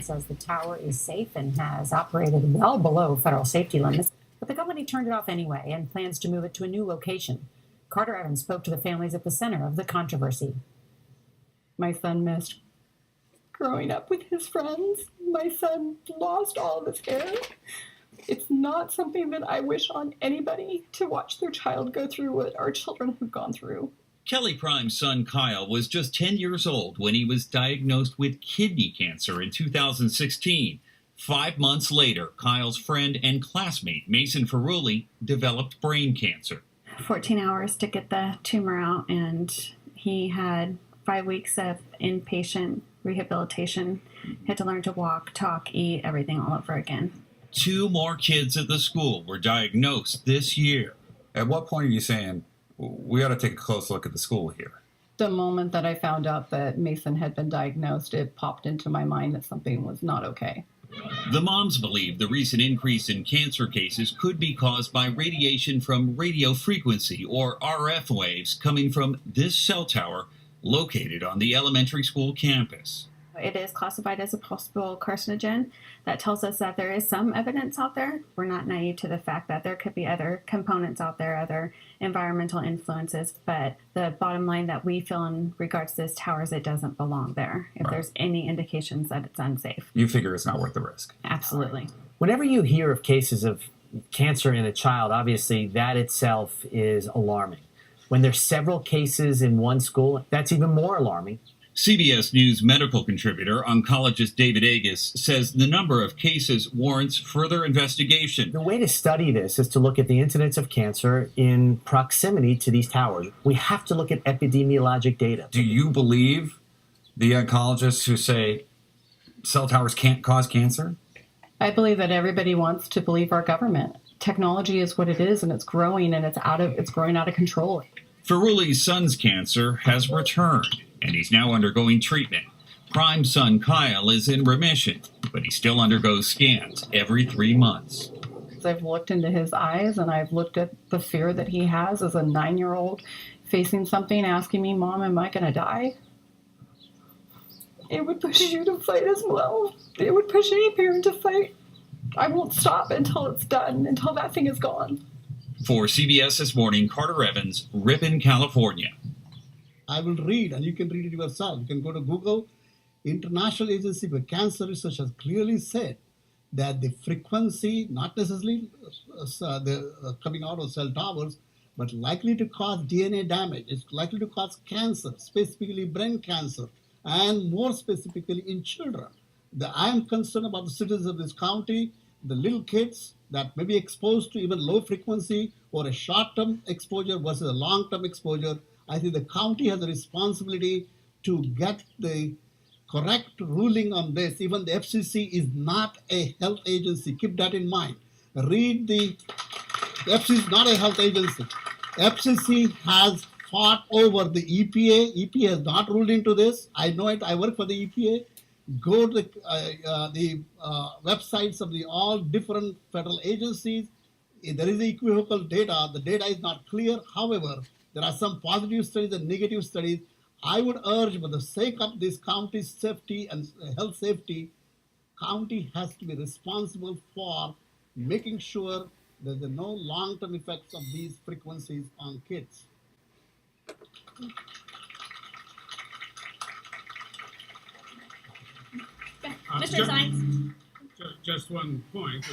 government says the tower is safe and has operated well below federal safety limits, but the company turned it off anyway and plans to move it to a new location. Carter Evans spoke to the families at the center of the controversy. My son missed growing up with his friends. My son lost all of his hair. It's not something that I wish on anybody to watch their child go through what our children have gone through. Kelly Prime's son Kyle was just 10 years old when he was diagnosed with kidney cancer in 2016. 5 months later, Kyle's friend and classmate Mason Ferrulli developed brain cancer. 14 hours to get the tumor out, and he had 5 weeks of inpatient rehabilitation. He had to learn to walk, talk, eat, everything all over again. 2 more kids at the school were diagnosed this year. At what point are you saying, we ought to take a close look at the school here? The moment that I found out that Mason had been diagnosed, it popped into my mind that something was not okay. The moms believe the recent increase in cancer cases could be caused by radiation from radio frequency, or RF waves, coming from this cell tower located on the elementary school campus. It is classified as a possible carcinogen. That tells us that there is some evidence out there. We're not naive to the fact that there could be other components out there, other environmental influences, but the bottom line that we feel in regards to this tower is it doesn't belong there if there's any indications that it's unsafe. You figure it's not worth the risk. Absolutely. Whenever you hear of cases of cancer in a child, obviously that itself is alarming. When there's several cases in one school, that's even more alarming. CBS News medical contributor, oncologist David Agus, says the number of cases warrants further investigation. The way to study this is to look at the incidence of cancer in proximity to these towers. We have to look at epidemiologic data. Do you believe the oncologists who say cell towers can't cause cancer? I believe that everybody wants to believe our government. Technology is what it is, and it's growing, and it's growing out of control. Ferrulli's son's cancer has returned, and he's now undergoing treatment. Prime's son Kyle is in remission, but he still undergoes scans every 3 months. I've looked into his eyes, and I've looked at the fear that he has as a 9-year-old facing something, asking me, Mom, am I going to die? It would push you to fight as well. It would push any parent to fight. I won't stop until it's done, until that thing is gone. For CBS This Morning, Carter Evans, Ripon, California. I will read, and you can read it yourself. You can go to Google. International Agency for Cancer Research has clearly said that the frequency, not necessarily the coming out of cell towers, but likely to cause DNA damage. It's likely to cause cancer, specifically brain cancer, and more specifically in children. I am concerned about the citizens of this county, the little kids that may be exposed to even low frequency or a short-term exposure versus a long-term exposure. I think the county has a responsibility to get the correct ruling on this. Even the FCC is not a health agency. Keep that in mind. The FCC is not a health agency. FCC has fought over the EPA. EPA has not ruled into this. I know it. I work for the EPA. Go to the websites of the all different federal agencies. There is equivocal data. The data is not clear. However, there are some positive studies and negative studies. I would urge, for the sake of this county's safety and health safety, county has to be responsible for making sure that there are no long-term effects of these frequencies on kids. Mr. Science. Just one point.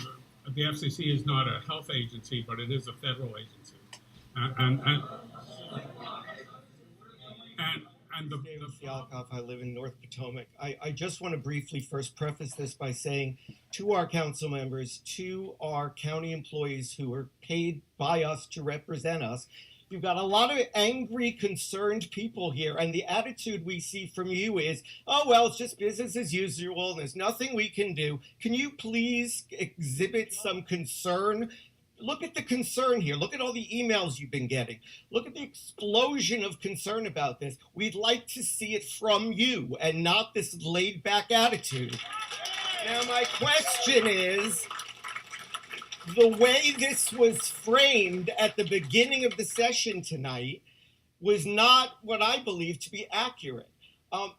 The FCC is not a health agency, but it is a federal agency. I live in North Potomac. I just want to briefly first preface this by saying to our council members, to our county employees who are paid by us to represent us, you've got a lot of angry, concerned people here, and the attitude we see from you is, oh, well, it's just business as usual, and there's nothing we can do. Can you please exhibit some concern? Look at the concern here. Look at all the emails you've been getting. Look at the explosion of concern about this. We'd like to see it from you and not this laid-back attitude. Now, my question is, the way this was framed at the beginning of the session tonight was not what I believe to be accurate.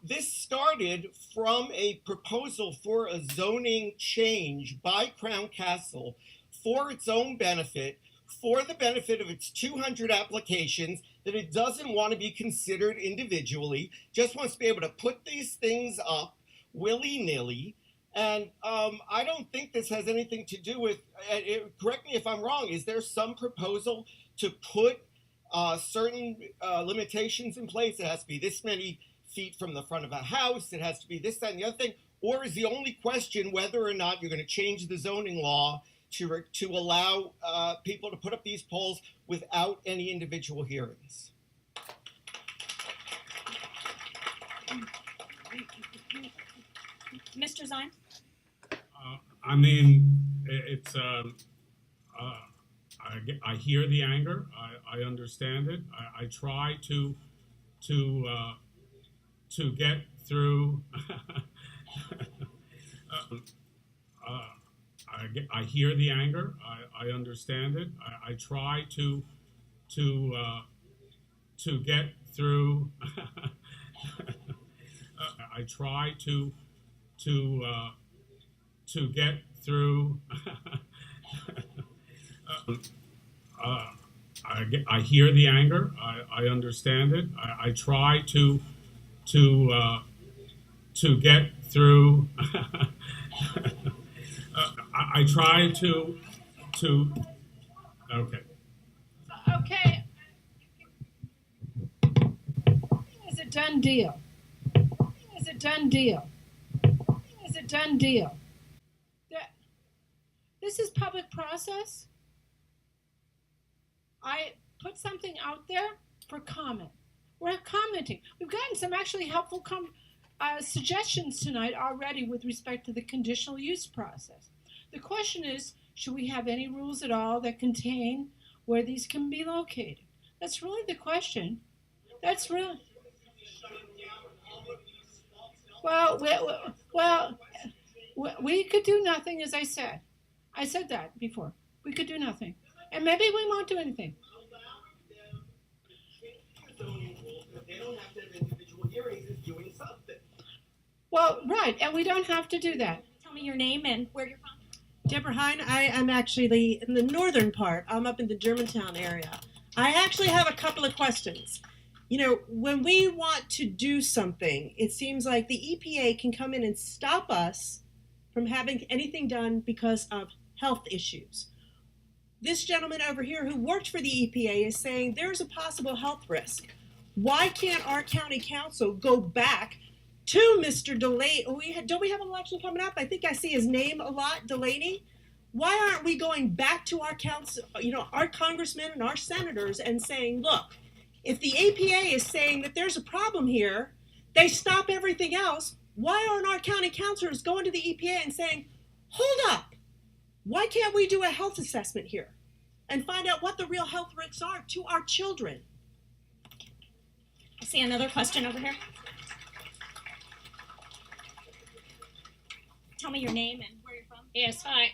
This started from a proposal for a zoning change by Crown Castle for its own benefit, for the benefit of its 200 applications that it doesn't want to be considered individually, just wants to be able to put these things up willy-nilly. And I don't think this has anything to do with, correct me if I'm wrong, is there some proposal to put certain limitations in place? It has to be this many feet from the front of a house, it has to be this, that, and the other thing? Or is the only question whether or not you're going to change the zoning law to allow people to put up these poles without any individual hearings? Mr. Zine? I mean, it's. I hear the anger. I understand it. I try to get through. I hear the anger. I understand it. I try to get through. I try to get through. I hear the anger. I understand it. I try to get through. I try to. Okay. Okay. It's a done deal. It's a done deal. It's a done deal. This is public process. I put something out there for comment. We're commenting. We've gotten some actually helpful suggestions tonight already with respect to the conditional use process. The question is, should we have any rules at all that contain where these can be located? That's really the question. That's really... Well, we could do nothing, as I said. I said that before. We could do nothing. And maybe we won't do anything. Well, right, and we don't have to do that. Tell me your name and where you're from. Deborah Hine. I am actually in the northern part. I'm up in the Germantown area. I actually have a couple of questions. You know, when we want to do something, it seems like the EPA can come in and stop us from having anything done because of health issues. This gentleman over here who worked for the EPA is saying there's a possible health risk. Why can't our county council go back to Mr. Delaney? Don't we have an election coming up? I think I see his name a lot, Delaney. Why aren't we going back to our council, our congressmen and our senators and saying, look, if the EPA is saying that there's a problem here, they stop everything else. Why aren't our county councilors going to the EPA and saying, hold up, why can't we do a health assessment here and find out what the real health risks are to our children? I see another question over here. Tell me your name and where you're from. Yes, hi.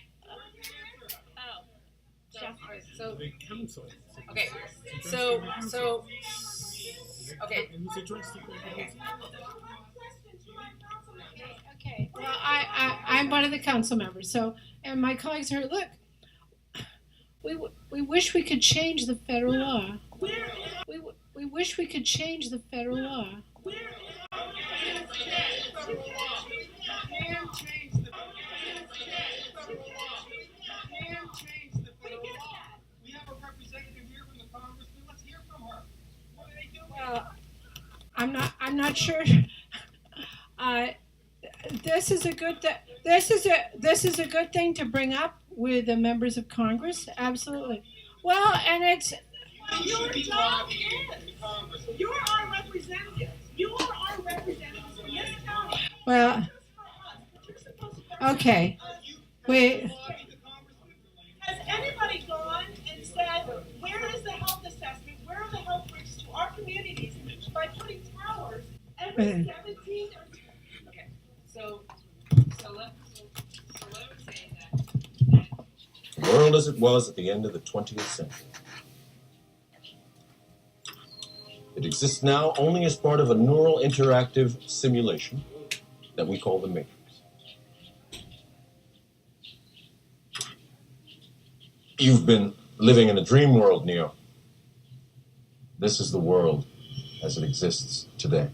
So the council. Okay, okay. Okay, well, I'm one of the council members, and my colleagues are, look, we wish we could change the federal law. We wish we could change the federal law. Well, I'm not sure. This is a good good thing to bring up with the members of Congress. Absolutely. Well, and it's your job is you're our representatives. You are our representatives in this county. Well, okay. Wait. Has anybody gone and said, where is the health assessment? Where are the health risks to our communities by putting towers every 17 or... Okay, so let me say that... The world as it was at the end of the 20th century. It exists now only as part of a neural interactive simulation that we call the Matrix. You've been living in a dream world, Neo. This is the world as it exists today.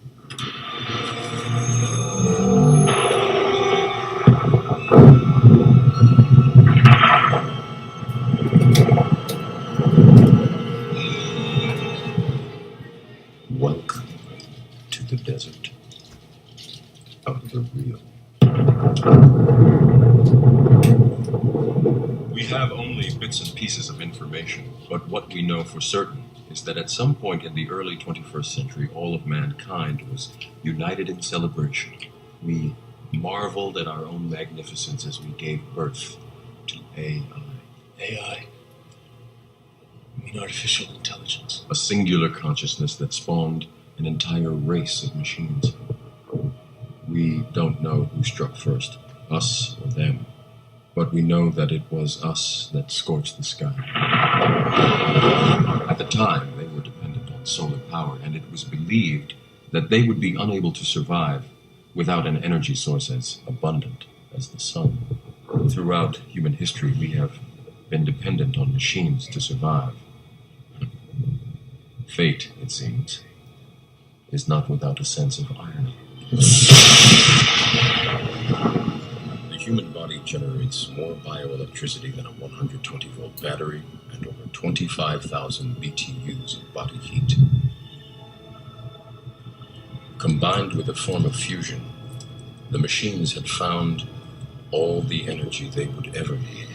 Welcome to the desert of the real. We have only bits and pieces of information, but what we know for certain is that at some point in the early 21st century, all of mankind was united in celebration. We marveled at our own magnificence as we gave birth to AI. AI? I mean artificial intelligence. A singular consciousness that spawned an entire race of machines. We don't know who struck first, us or them, but we know that it was us that scorched the sky. At the time, they were dependent on solar power, and it was believed that they would be unable to survive without an energy source as abundant as the sun. Throughout human history, we have been dependent on machines to survive. Fate, it seems, is not without a sense of irony. The human body generates more bioelectricity than a 120-volt battery and over 25,000 BTUs of body heat. Combined with a form of fusion, the machines had found all the energy they would ever need.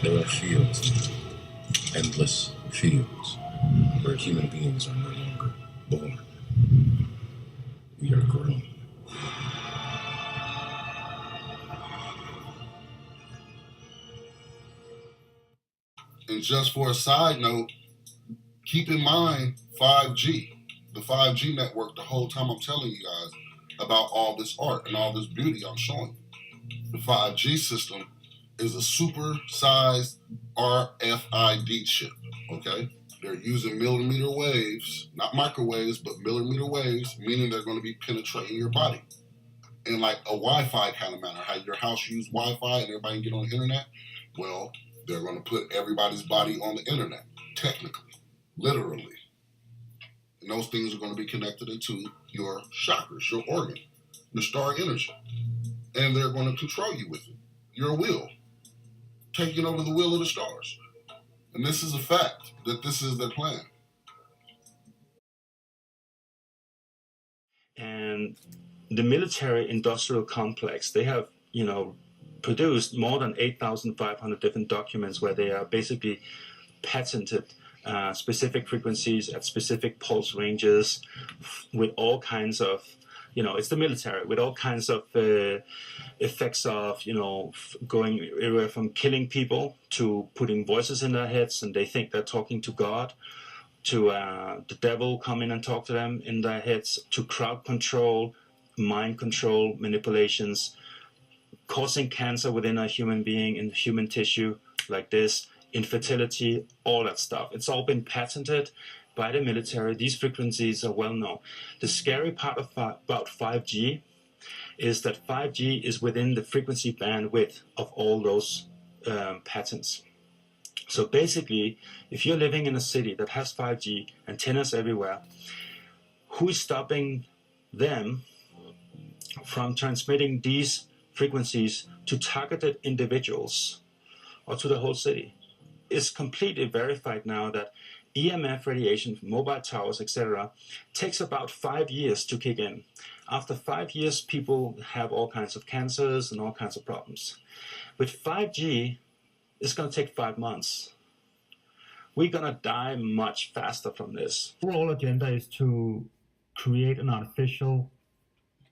There are fields, endless fields, where human beings are no longer born. We are grown. And just for a side note, keep in mind 5G, the 5G network, the whole time I'm telling you guys about all this art and all this beauty I'm showing you. The 5G system is a super-sized RFID chip, okay? They're using millimeter waves, not microwaves, but millimeter waves, meaning they're going to be penetrating your body in like a Wi-Fi kind of manner. How your house use Wi-Fi and everybody can get on the internet? Well, they're going to put everybody's body on the internet, technically, literally. And those things are going to be connected into your chakras, your organ, your star energy. And they're going to control you with it, your will, taking over the will of the stars. And this is a fact, that this is their plan. And the military-industrial complex, they have, produced more than 8,500 different documents where they are basically patented specific frequencies at specific pulse ranges with all kinds of, it's the military, with all kinds of effects of, going everywhere from killing people to putting voices in their heads and they think they're talking to God, to the devil come in and talk to them in their heads, to crowd control, mind control, manipulations, causing cancer within a human being in human tissue like this, infertility, all that stuff. It's all been patented by the military. These frequencies are well known. The scary part about 5G is that 5G is within the frequency bandwidth of all those patents. So basically, if you're living in a city that has 5G, antennas everywhere, who's stopping them from transmitting these frequencies to targeted individuals or to the whole city? It's completely verified now that EMF radiation from mobile towers, etc., takes about 5 years to kick in. After 5 years, people have all kinds of cancers and all kinds of problems. With 5G, it's going to take 5 months. We're going to die much faster from this. The overall agenda is to create an artificial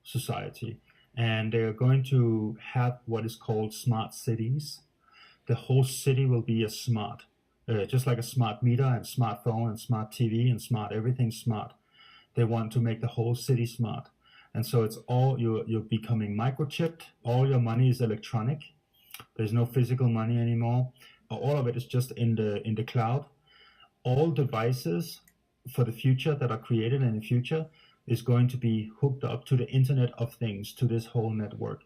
society, and they're going to have what is called smart cities. The whole city will be a smart, just like a smart meter and smartphone and smart TV and smart everything smart. They want to make the whole city smart. And so it's all, you're becoming microchipped. All your money is electronic. There's no physical money anymore. all of it is just in the cloud. All devices for the future that are created in the future is going to be hooked up to the Internet of Things, to this whole network.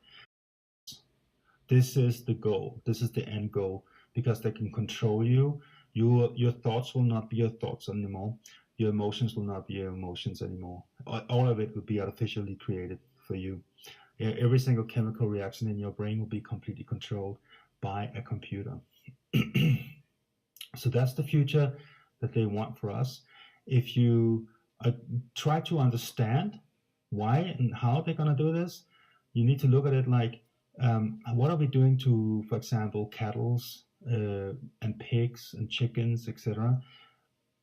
This is the goal. This is the end goal, because they can control you. Your thoughts will not be your thoughts anymore. Your emotions will not be your emotions anymore. All of it will be artificially created for you. Every single chemical reaction in your brain will be completely controlled by a computer. So that's the future that they want for us. If you try to understand why and how they're going to do this, you need to look at it like, what are we doing to, for example, cattle and pigs and chickens, etc.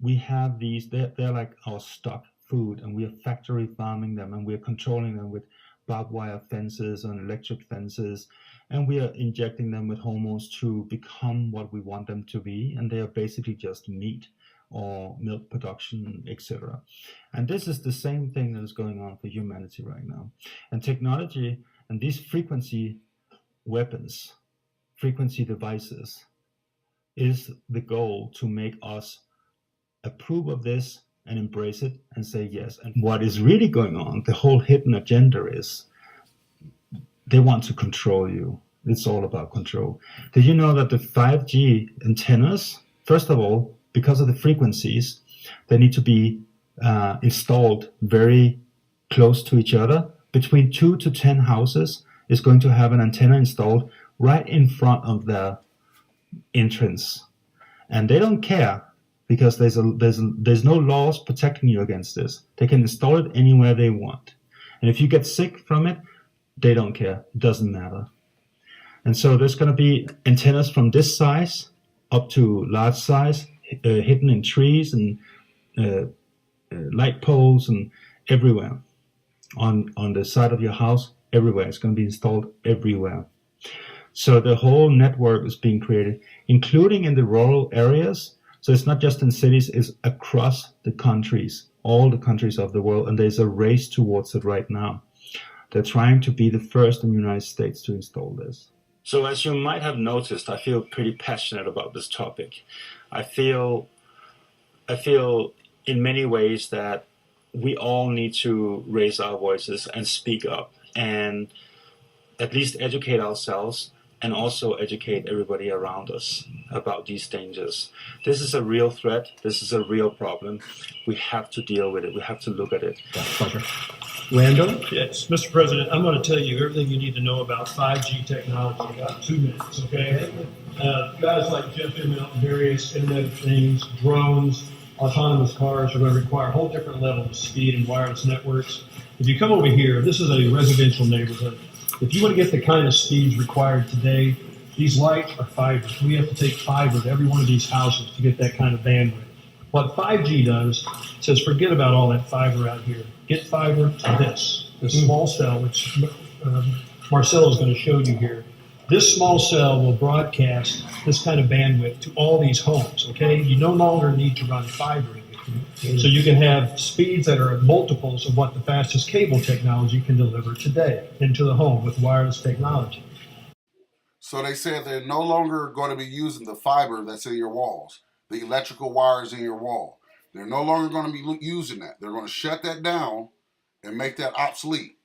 We have these, they're like our stock food, and we are factory farming them, and we're controlling them with barbed wire fences and electric fences, and we are injecting them with hormones to become what we want them to be, and they are basically just meat or milk production, etc. And this is the same thing that is going on for humanity right now. And technology and these frequency weapons, frequency devices, is the goal to make us approve of this and embrace it and say yes. And what is really going on, the whole hidden agenda, is they want to control you. It's all about control. Did you know that the 5G antennas, first of all, because of the frequencies, they need to be installed very close to each other? Between 2 to 10 houses is going to have an antenna installed right in front of the entrance. And they don't care, because there's no laws protecting you against this. They can install it anywhere they want. And if you get sick from it, they don't care. It doesn't matter. And so there's going to be antennas from this size up to large size, hidden in trees and light poles and everywhere. On the side of your house, everywhere. It's going to be installed everywhere. So the whole network is being created, including in the rural areas. So it's not just in cities, it's across the countries, all the countries of the world, and there's a race towards it right now. They're trying to be the first in the United States to install this. So as you might have noticed, I feel pretty passionate about this topic. I feel in many ways that we all need to raise our voices and speak up and at least educate ourselves, and also educate everybody around us about these dangers. This is a real threat. This is a real problem. We have to deal with it. We have to look at it. Pleasure. Randall? Yes, Mr. President, I'm going to tell you everything you need to know about 5G technology in about 2 minutes, okay? Guys like Jeff Immelt and various Internet of Things, drones, autonomous cars are going to require a whole different level of speed and wireless networks. If you come over here, this is a residential neighborhood. If you want to get the kind of speeds required today, these lights are fiber. We have to take fiber to every one of these houses to get that kind of bandwidth. What 5G does, says forget about all that fiber out here. Get fiber to this small cell, which Marcel is going to show you here. This small cell will broadcast this kind of bandwidth to all these homes, okay? You no longer need to run fiber. So you can have speeds that are multiples of what the fastest cable technology can deliver today into the home with wireless technology. So they said they're no longer going to be using the fiber that's in your walls, the electrical wires in your wall. They're no longer going to be using that. They're going to shut that down and make that obsolete.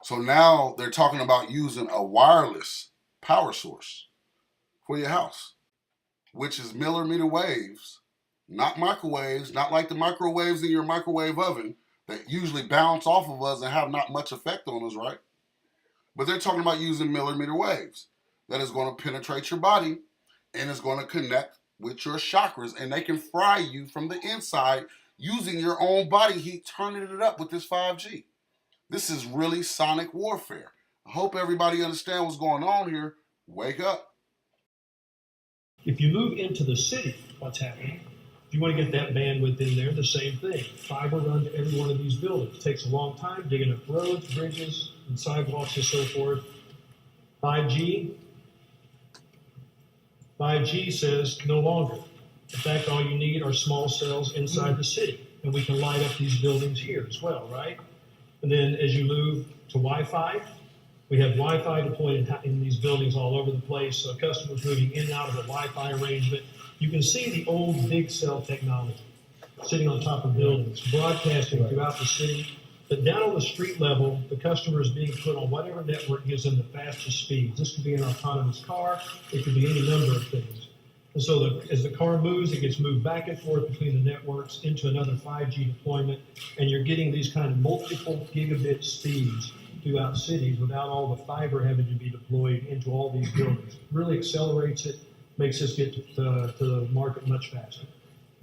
So now they're talking about using a wireless power source for your house, which is millimeter waves. Not microwaves, not like the microwaves in your microwave oven that usually bounce off of us and have not much effect on us, right? But they're talking about using millimeter waves that is going to penetrate your body and is going to connect with your chakras, and they can fry you from the inside using your own body heat, turning it up with this 5G. This is really sonic warfare. I hope everybody understands what's going on here. Wake up. If you move into the city, what's happening? If you want to get that bandwidth in there, the same thing. Fiber run to every one of these buildings. It takes a long time digging up roads, bridges, and sidewalks and so forth. 5G says no longer. In fact, all you need are small cells inside the city, and we can light up these buildings here as well, right? And then as you move to Wi-Fi, We have Wi-Fi deployed in these buildings all over the place, so customers moving in and out of the Wi-Fi arrangement. You can see the old big cell technology sitting on top of buildings, broadcasting throughout the city. But down on the street level, the customer is being put on whatever network gives them the fastest speeds. This could be an autonomous car. It could be any number of things. And so as the car moves, it gets moved back and forth between the networks into another 5G deployment, and you're getting these kind of multiple gigabit speeds throughout cities without all the fiber having to be deployed into all these buildings. Really accelerates it, makes us get to the market much faster.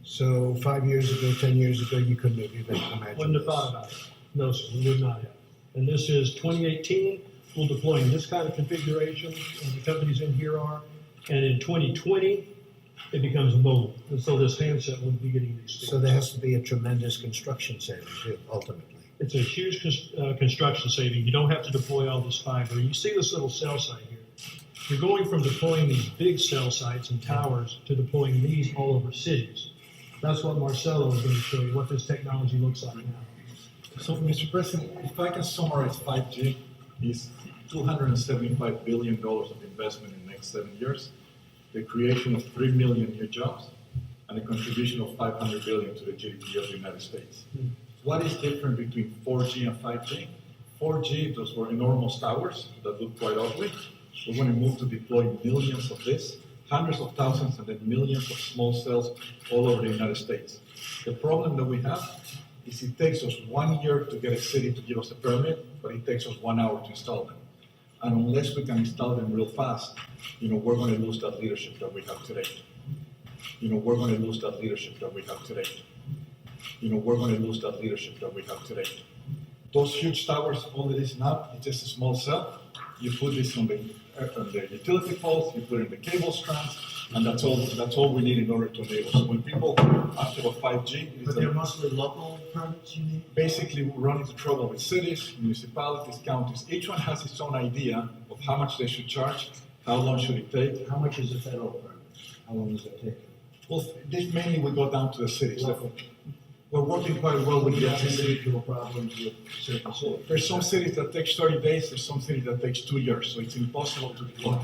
So 5 years ago, 10 years ago, you couldn't have even imagined Wouldn't have thought about it. No, sir, we would not have. And this is 2018, we'll deploy in this kind of configuration, and the companies in here are. And in 2020, it becomes mobile. And so this handset will be getting these speeds. So there has to be a tremendous construction saving too, ultimately. It's a huge construction saving. You don't have to deploy all this fiber. You see this little cell site here. You're going from deploying these big cell sites and towers to deploying these all over cities. That's what Marcelo is going to show you, what this technology looks like now. So, Mr. President, if I can summarize 5G, is $275 billion of investment in the next 7 years, the creation of 3 million new jobs, and a contribution of $500 billion to the GDP of the United States. What is different between 4G and 5G? 4G, those were enormous towers that look quite ugly. We're going to move to deploy millions of this, hundreds of thousands and then millions of small cells all over the United States. The problem that we have is it takes us 1 year to get a city to give us a permit, but it takes us 1 hour to install them. And unless we can install them real fast, we're going to lose that leadership that we have today. We're going to lose that leadership that we have today. We're going to lose that leadership that we have today. Those huge towers, all it is now, it's just a small cell. You put this on the utility poles, you put it in the cable strands, and that's all we need in order to enable. So when people ask about 5G, but they're mostly local permits you need? Basically, we run into trouble with cities, municipalities, counties. Each one has its own idea of how much they should charge, how long should it take. How much is a federal permit? How long does it take? Well, this mainly we go down to the cities. We're working quite well with the individual problems with certain cities. There's some cities that takes 30 days, there's some cities that takes 2 years, so it's impossible to deploy.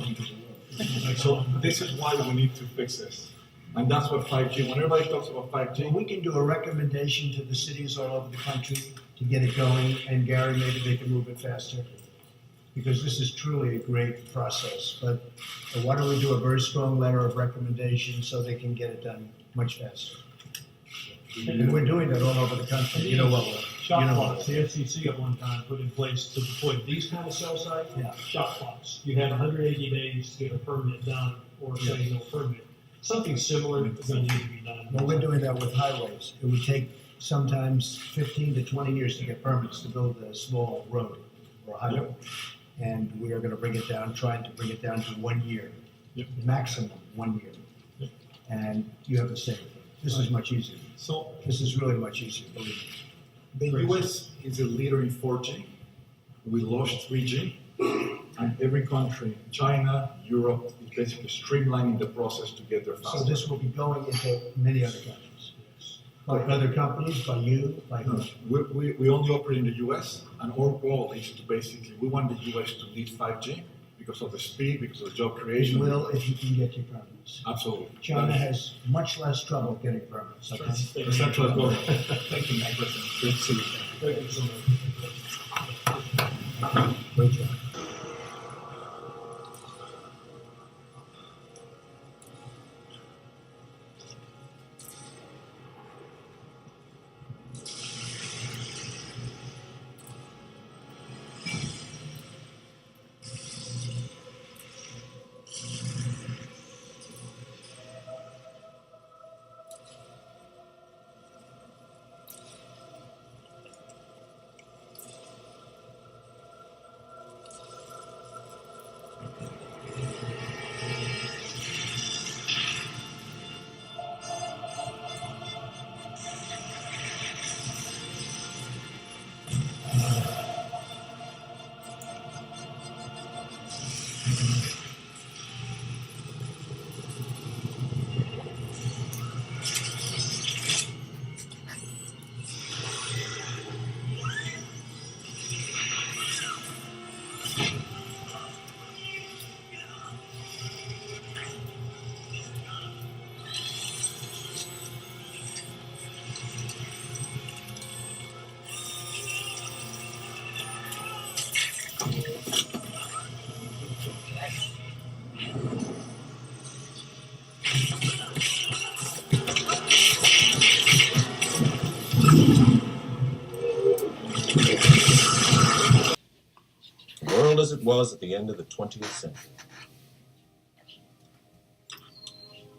So this is why we need to fix this. And that's what 5G, when everybody talks about 5G. We can do a recommendation to the cities all over the country to get it going, and Gary, maybe they can move it faster. Because this is truly a great process. But why don't we do a very strong letter of recommendation so they can get it done much faster? And we're doing that all over the country. You know what? Shot clocks. The FCC at one time put in place to deploy these kind of cell sites. Shot clocks. You had 180 days to get a permit done, or say no permit. Something similar is going to need to be done. Well, we're doing that with highways. It would take sometimes 15 to 20 years to get permits to build a small road or a highway. And we are going to bring it down, trying to bring it down to 1 year, maximum 1 year. And you have the same thing. This is much easier. So this is really much easier, believe me. The US is a leader in 4G. We lost 3G. And every country, China, Europe, is basically streamlining the process to get there faster. So this will be going into many other countries. By other companies, by you, by who? We only operate in the US, and our goal is to basically, we want the US to lead 5G because of the speed, because of the job creation. You will if you can get your permits. Absolutely. China has much less trouble getting permits. Okay? Central as well. Thank you, Mr. President. Great to see you. Thank you so much. Great job. was at the end of the 20th century.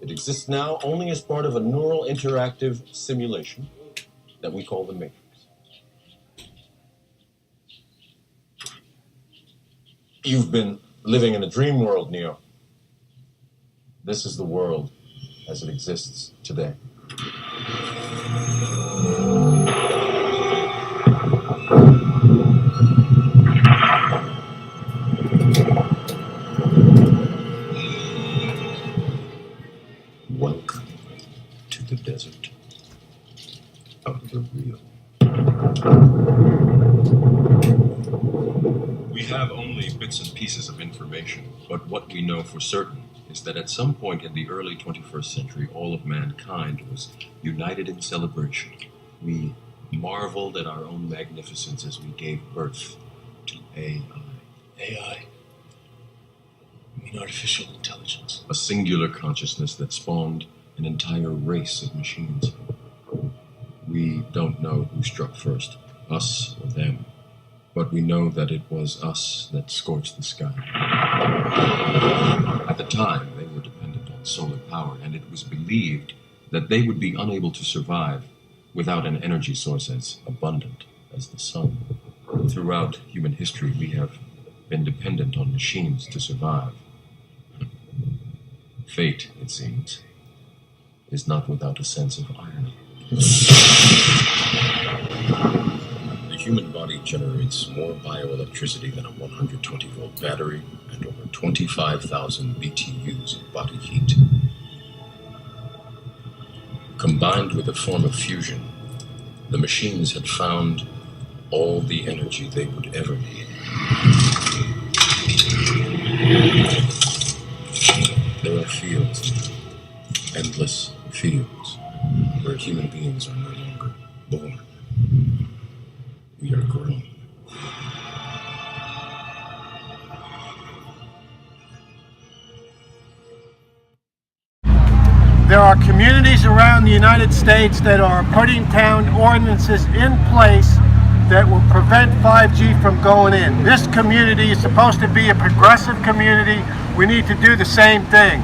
It exists now only as part of a neural interactive simulation that we call the Matrix. You've been living in a dream world, Neo. This is the world as it exists today. Welcome to the desert of the real. We have only bits and pieces of information, but what we know for certain is that at some point in the early 21st century, all of mankind was united in celebration. We marveled at our own magnificence as we gave birth to AI. AI? I mean artificial intelligence. A singular consciousness that spawned an entire race of machines. We don't know who struck first, us or them, but we know that it was us that scorched the sky. At the time, they were dependent on solar power, and it was believed that they would be unable to survive without an energy source as abundant as the sun. Throughout human history, we have been dependent on machines to survive. Fate, it seems, is not without a sense of irony. The human body generates more bioelectricity than a 120-volt battery and over 25,000 BTUs of body heat. Combined with a form of fusion, the machines had found all the energy they would ever need. There are fields, endless fields, where human beings are no longer born. We are grown. There are communities around the United States that are putting town ordinances in place that will prevent 5G from going in. This community is supposed to be a progressive community. We need to do the same thing.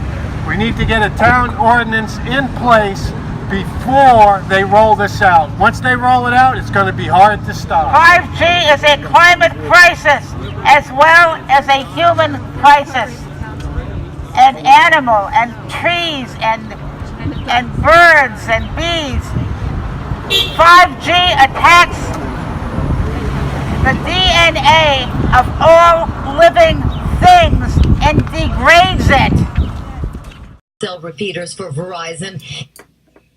We need to get a town ordinance in place before they roll this out. Once they roll it out, it's going to be hard to stop. 5G is a climate crisis as well as a human crisis. And animal and trees and birds and bees. 5G attacks the DNA of all living things and degrades it. Cell repeaters for Verizon.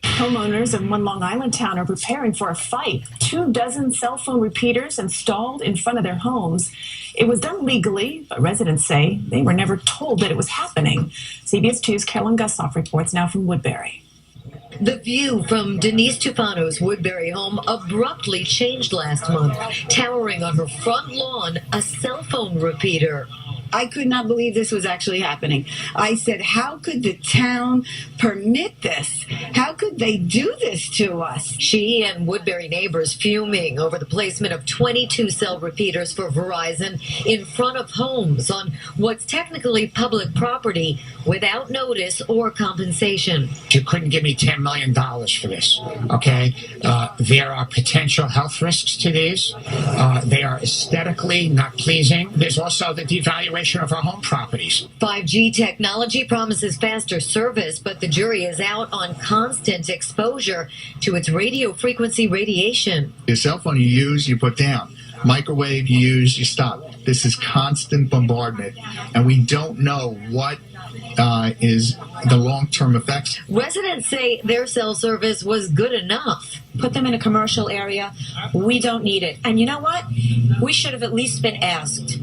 Homeowners in one Long Island town are preparing for a fight. 24 cell phone repeaters installed in front of their homes. It was done legally, but residents say they were never told that it was happening. CBS 2's Carolyn Gussoff reports now from Woodbury. The view from Denise Tufano's Woodbury home abruptly changed last month, towering on her front lawn a cell phone repeater. I could not believe this was actually happening. I said, how could the town permit this? How could they do this to us? She and Woodbury neighbors fuming over the placement of 22 cell repeaters for Verizon in front of homes on what's technically public property without notice or compensation. You couldn't give me $10 million for this, okay? There are potential health risks to these. They are aesthetically not pleasing. There's also the devaluation of our home properties. 5G technology promises faster service, but the jury is out on constant exposure to its radio frequency radiation. Your cell phone you use, you put down. Microwave you use, you stop. This is constant bombardment, and we don't know what is the long-term effects. Residents say their cell service was good enough. Put them in a commercial area. We don't need it. And you know what? We should have at least been asked.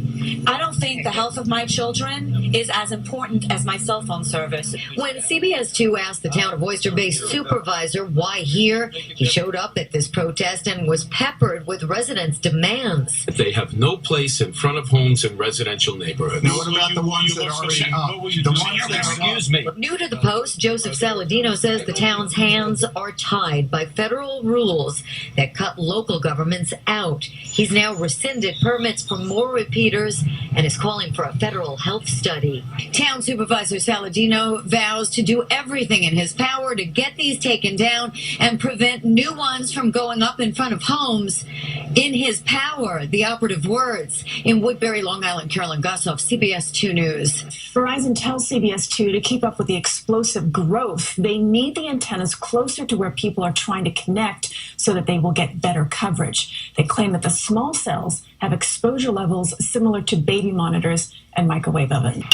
I don't think the health of my children is as important as my cell phone service. When CBS 2 asked the town of Oyster Bay's supervisor why here, he showed up at this protest and was peppered with residents' demands. They have no place in front of homes in residential neighborhoods. Now, what about the ones that are already up? Excuse me. New to the Post, Joseph Saladino says the town's hands are tied by federal rules that cut local governments out. He's now rescinded permits for more repeaters neighbors and is calling for a federal health study. Town Supervisor Saladino vows to do everything in his power to get these taken down and prevent new ones from going up in front of homes. In his power, the operative words. In Woodbury, Long Island, Carolyn Gossoff, CBS 2 News. Verizon tells CBS 2 to keep up with the explosive growth. They need the antennas closer to where people are trying to connect so that they will get better coverage. They claim that the small cells have exposure levels similar to baby monitors and microwave ovens.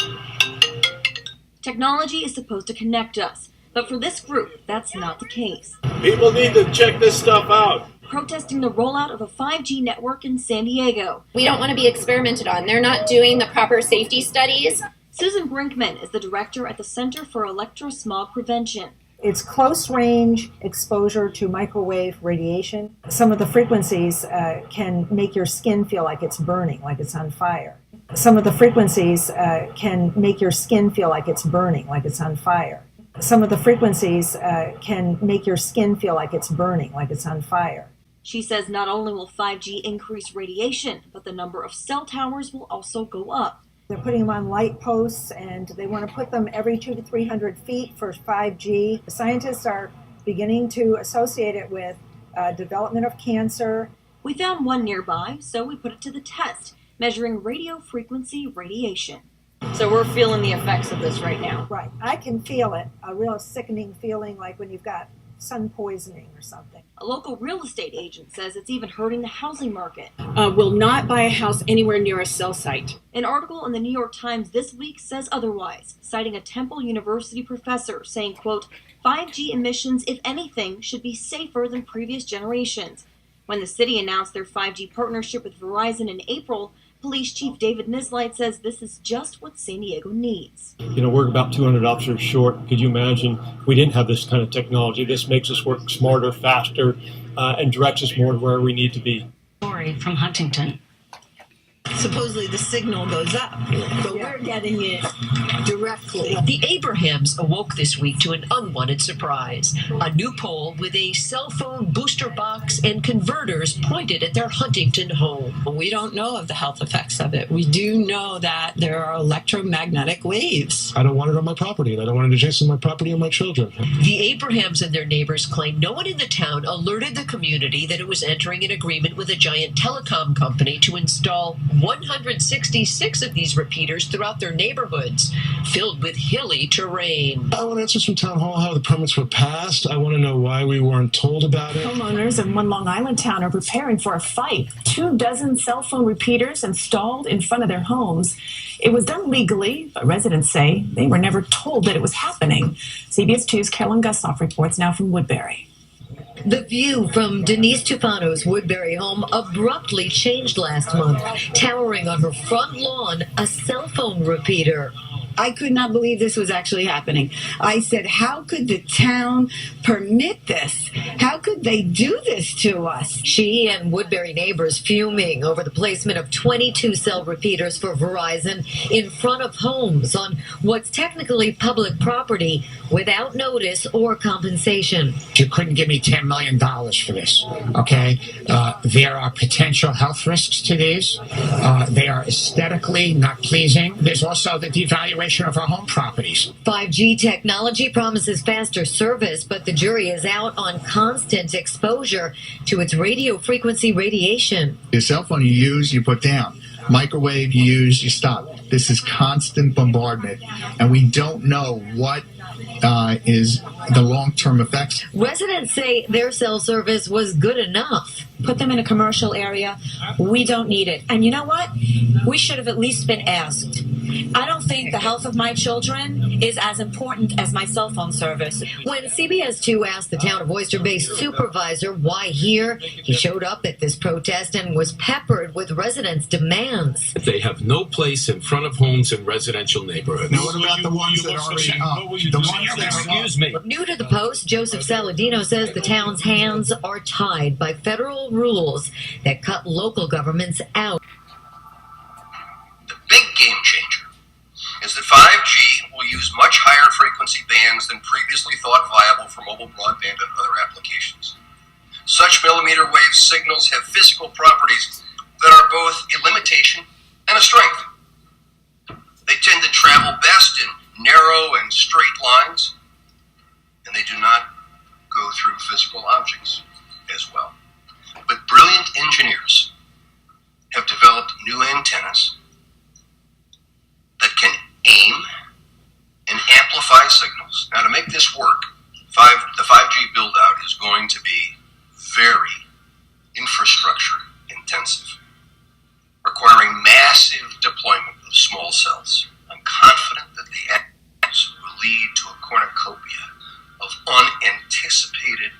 Technology is supposed to connect us, but for this group, that's not the case. People need to check this stuff out. Protesting the rollout of a 5G network in San Diego. We don't want to be experimented on. They're not doing the proper safety studies. Susan Brinkman is the director at the Center for Electrosmog Prevention. It's close range exposure to microwave radiation. Some of the frequencies can make your skin feel like it's burning, like it's on fire. Some of the frequencies can make your skin feel like it's burning, like it's on fire. Some of the frequencies can make your skin feel like it's burning, like it's on fire. She says not only will 5G increase radiation, but the number of cell towers will also go up. They're putting them on light posts, and they want to put them every 200 to 300 feet for 5G. The scientists are beginning to associate it with development of cancer. We found one nearby, so we put it to the test, measuring radio frequency radiation. So we're feeling the effects of this right now. Right. I can feel it, a real sickening feeling like when you've got sun poisoning or something. A local real estate agent says it's even hurting the housing market. Will not buy a house anywhere near a cell site. An article in the New York Times this week says otherwise, citing a Temple University professor saying, quote, 5G emissions, if anything, should be safer than previous generations. When the city announced their 5G partnership with Verizon in April, Police Chief David Nislight says this is just what San Diego needs. You know, we're about 200 officers short. Could you imagine we didn't have this kind of technology? This makes us work smarter, faster, and directs us more to where we need to be. Story from Huntington. Supposedly the signal goes up, but we're getting it directly. The Abrahams awoke this week to an unwanted surprise. A new pole with a cell phone booster box and converters pointed at their Huntington home. We don't know of the health effects of it. We do know that there are electromagnetic waves. I don't want it on my property, and I don't want it adjacent to my property or my children. The Abrahams and their neighbors claim no one in the town alerted the community that it was entering an agreement with a giant telecom company to install 166 of these repeaters throughout their neighborhoods, filled with hilly terrain. I want answers from Town Hall how the permits were passed. I want to know why we weren't told about it. Homeowners in one Long Island town are preparing for a fight. 24 cell phone repeaters installed in front of their homes. It was done legally, but residents say they were never told that it was happening. CBS 2's Carolyn Gussoff reports now from Woodbury. The view from Denise Tufano's Woodbury home abruptly changed last month, towering on her front lawn a cell phone repeater. I could not believe this was actually happening. I said, how could the town permit this? How could they do this to us? She and Woodbury neighbors fuming over the placement of 22 cell repeaters for Verizon in front of homes on what's technically public property without notice or compensation. You couldn't give me $10 million for this, okay? There are potential health risks to these. They are aesthetically not pleasing. There's also the devaluation of our home properties. 5G technology promises faster service, but the jury is out on constant exposure to its radio frequency radiation. Your cell phone you use, you put down. Microwave you use, you stop. This is constant bombardment, and we don't know what is the long-term effects. Residents say their cell service was good enough. Put them in a commercial area. We don't need it. And you know what? We should have at least been asked. I don't think the health of my children is as important as my cell phone service. When CBS 2 asked the town of Oyster Bay's supervisor why here, he showed up at this protest and was peppered with residents' demands. They have no place in front of homes in residential neighborhoods. Now, what about the ones that are already up? The ones that are Excuse me. New to the Post, Joseph Saladino says the town's hands are tied by federal rules that cut local governments out. The big game changer is that 5G will use much higher frequency bands than previously thought viable for mobile broadband and other applications. Such millimeter wave signals have physical properties that are both a limitation and antenna strength. They tend to travel best in narrow and straight lines, and they do not go through physical objects as well. But brilliant engineers have developed new antennas that can aim and amplify signals. Now, to make this work, the 5G build-out is going to be very infrastructure intensive, requiring massive deployment of small cells. I'm confident that the actions will lead to a cornucopia of unanticipated,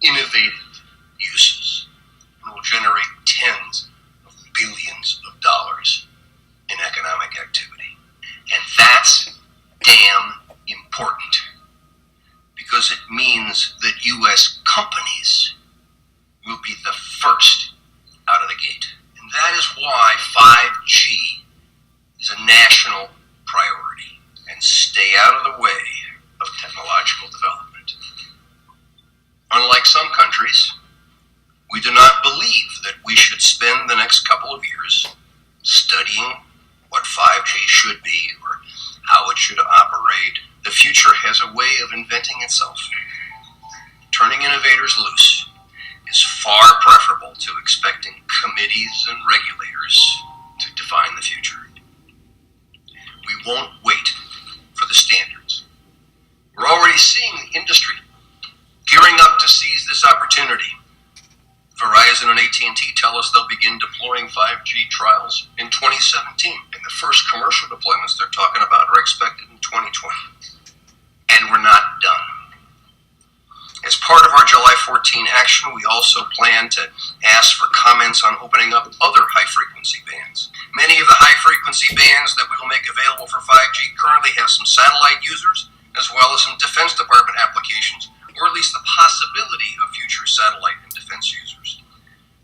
innovative uses and will generate tens of billions of dollars in economic activity. And that's damn important, because it means that U.S. companies will be the first out of the gate. And that is why 5G is a national priority, and stay out of the way of technological development. Unlike some countries, we do not believe that we should spend the next couple of years studying what 5G should be or how it should operate. The future has a way of inventing itself. Turning innovators loose is far preferable to expecting committees and regulators to define the future. We won't wait for the standards. We're already seeing the industry gearing up to seize this opportunity. Verizon and AT&T tell us they'll begin deploying 5G trials in 2017, and the first commercial deployments they're talking about are expected in 2020. And we're not done. As part of our July 14 action, we also plan to ask for comments on opening up other high-frequency bands. Many of the high-frequency bands that we will make available for 5G currently have some satellite users, as well as some Defense Department applications, or at least the possibility of future satellite and defense users.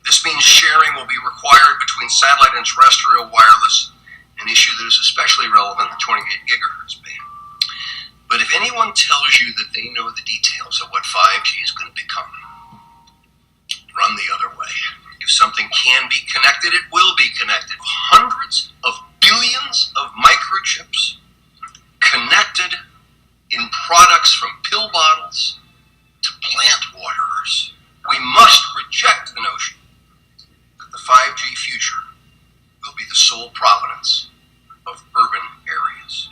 This means sharing will be required between satellite and terrestrial wireless, an issue that is especially relevant in the 28 gigahertz band. But if anyone tells you that they know the details of what 5G is going to become, run the other way. If something can be connected, it will be connected. Hundreds of billions of microchips connected in products from pill bottles to plant waterers. We must reject the notion that the 5G future will be the sole provenance of urban areas.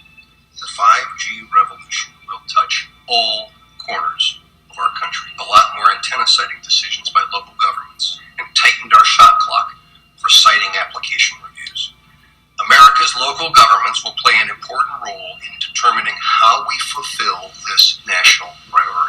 The 5G revolution will touch all corners of our country. A lot more antenna siting decisions by local governments, and tightened our shot clock for siting application reviews. America's local governments will play an important role in determining how we fulfill this national priority.